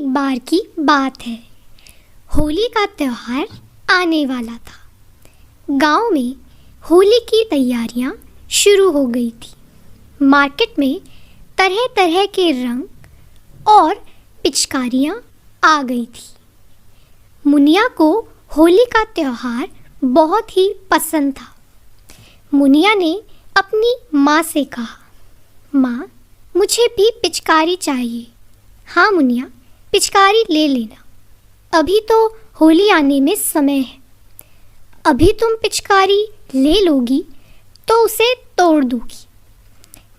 एक बार की बात है। होली का त्योहार आने वाला था। गांव में होली की तैयारियां शुरू हो गई थी। मार्केट में तरह तरह के रंग और पिचकारियां आ गई थी। मुनिया को होली का त्योहार बहुत ही पसंद था। मुनिया ने अपनी माँ से कहा, माँ, मुझे भी पिचकारी चाहिए। हाँ मुनिया, पिचकारी ले लेना। अभी तो होली आने में समय है। अभी तुम पिचकारी ले लोगी तो उसे तोड़ दूगी।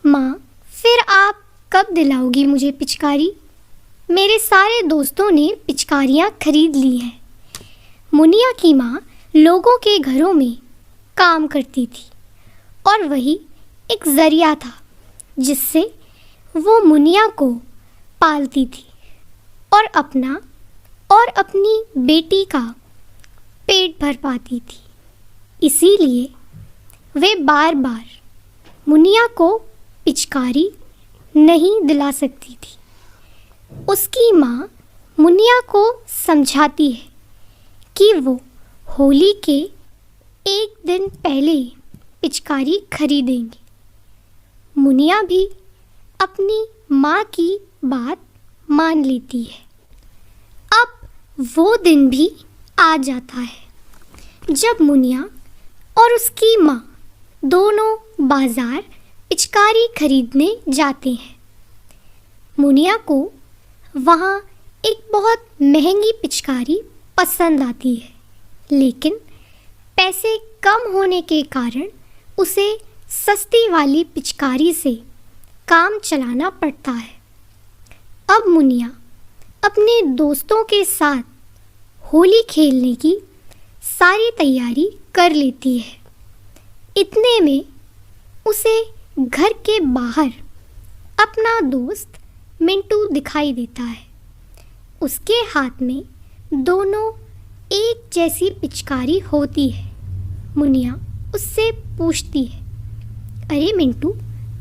माँ, फिर आप कब दिलाओगी मुझे पिचकारी? मेरे सारे दोस्तों ने पिचकारियाँ खरीद ली हैं। मुनिया की माँ लोगों के घरों में काम करती थी और वही एक ज़रिया था जिससे वो मुनिया को पालती थी और अपना और अपनी बेटी का पेट भर पाती थी। इसीलिए वे बार बार मुनिया को पिचकारी नहीं दिला सकती थी। उसकी माँ मुनिया को समझाती है कि वो होली के एक दिन पहले पिचकारी खरीदेंगे। मुनिया भी अपनी माँ की बात मान लेती है। अब वो दिन भी आ जाता है जब मुनिया और उसकी माँ दोनों बाजार पिचकारी खरीदने जाते हैं। मुनिया को वहाँ एक बहुत महंगी पिचकारी पसंद आती है, लेकिन पैसे कम होने के कारण उसे सस्ती वाली पिचकारी से काम चलाना पड़ता है। अब मुनिया अपने दोस्तों के साथ होली खेलने की सारी तैयारी कर लेती है। इतने में उसे घर के बाहर अपना दोस्त मिंटू दिखाई देता है। उसके हाथ में दोनों एक जैसी पिचकारी होती है। मुनिया उससे पूछती है, अरे मिंटू,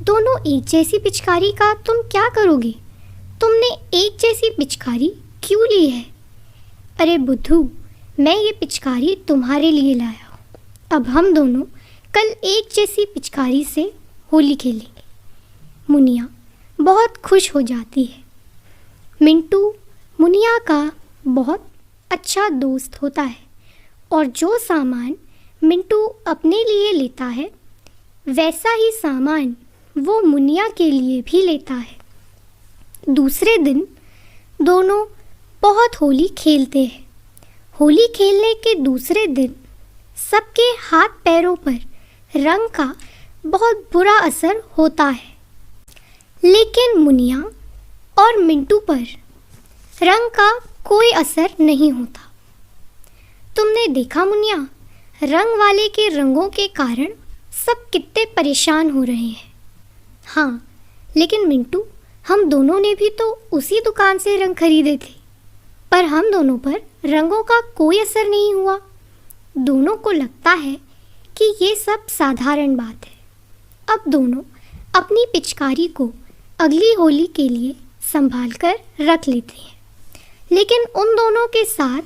दोनों एक जैसी पिचकारी का तुम क्या करोगे? तुमने एक जैसी पिचकारी क्यों ली है? अरे बुद्धू, मैं ये पिचकारी तुम्हारे लिए लाया हूँ। अब हम दोनों कल एक जैसी पिचकारी से होली खेलेंगे। मुनिया बहुत खुश हो जाती है। मिंटू मुनिया का बहुत अच्छा दोस्त होता है और जो सामान मिंटू अपने लिए लेता है वैसा ही सामान वो मुनिया के लिए भी लेता है। दूसरे दिन दोनों बहुत होली खेलते हैं। होली खेलने के दूसरे दिन सबके हाथ पैरों पर रंग का बहुत बुरा असर होता है, लेकिन मुनिया और मिंटू पर रंग का कोई असर नहीं होता। तुमने देखा मुनिया, रंग वाले के रंगों के कारण सब कितने परेशान हो रहे हैं। हाँ, लेकिन मिंटू, हम दोनों ने भी तो उसी दुकान से रंग खरीदे थे, पर हम दोनों पर रंगों का कोई असर नहीं हुआ। दोनों को लगता है कि ये सब साधारण बात है। अब दोनों अपनी पिचकारी को अगली होली के लिए संभाल कर रख लेते हैं, लेकिन उन दोनों के साथ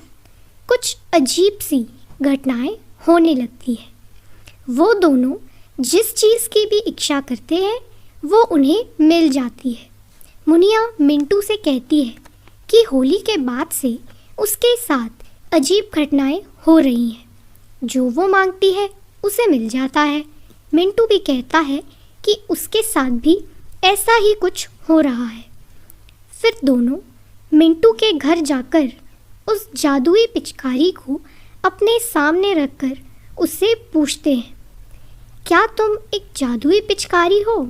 कुछ अजीब सी घटनाएं होने लगती है। वो दोनों जिस चीज़ की भी इच्छा करते हैं वो उन्हें मिल जाती है। मुनिया मिंटू से कहती है कि होली के बाद से उसके साथ अजीब घटनाएं हो रही हैं। जो वो मांगती है उसे मिल जाता है। मिंटू भी कहता है कि उसके साथ भी ऐसा ही कुछ हो रहा है। फिर दोनों मिंटू के घर जाकर उस जादुई पिचकारी को अपने सामने रखकर उससे पूछते हैं, क्या तुम एक जादुई पिचकारी हो?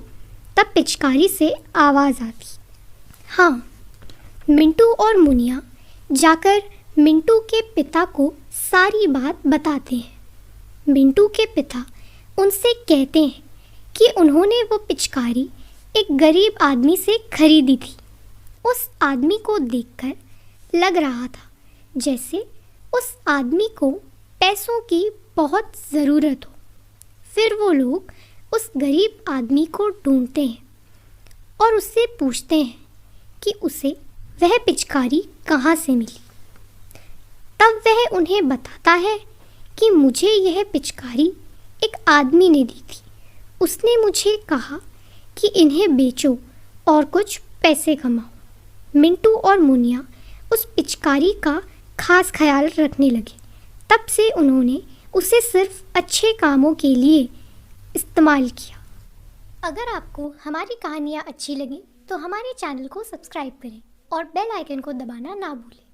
तब पिचकारी से आवाज़ आती। हाँ, मिंटू और मुनिया जाकर मिंटू के पिता को सारी बात बताते हैं। मिंटू के पिता उनसे कहते हैं कि उन्होंने वो पिचकारी एक गरीब आदमी से खरीदी थी। उस आदमी को देखकर लग रहा था जैसे उस आदमी को पैसों की बहुत ज़रूरत हो। फिर वो लोग उस गरीब आदमी को ढूंढते हैं और उससे पूछते हैं कि उसे वह पिचकारी कहाँ से मिली। तब वह उन्हें बताता है कि मुझे यह पिचकारी एक आदमी ने दी थी। उसने मुझे कहा कि इन्हें बेचो और कुछ पैसे कमाओ। मिंटू और मुनिया उस पिचकारी का खास ख्याल रखने लगे। तब से उन्होंने उसे सिर्फ अच्छे कामों के लिए इस्तेमाल किया। अगर आपको हमारी कहानियाँ अच्छी लगी तो हमारे चैनल को सब्सक्राइब करें और बेल आइकन को दबाना ना भूलें।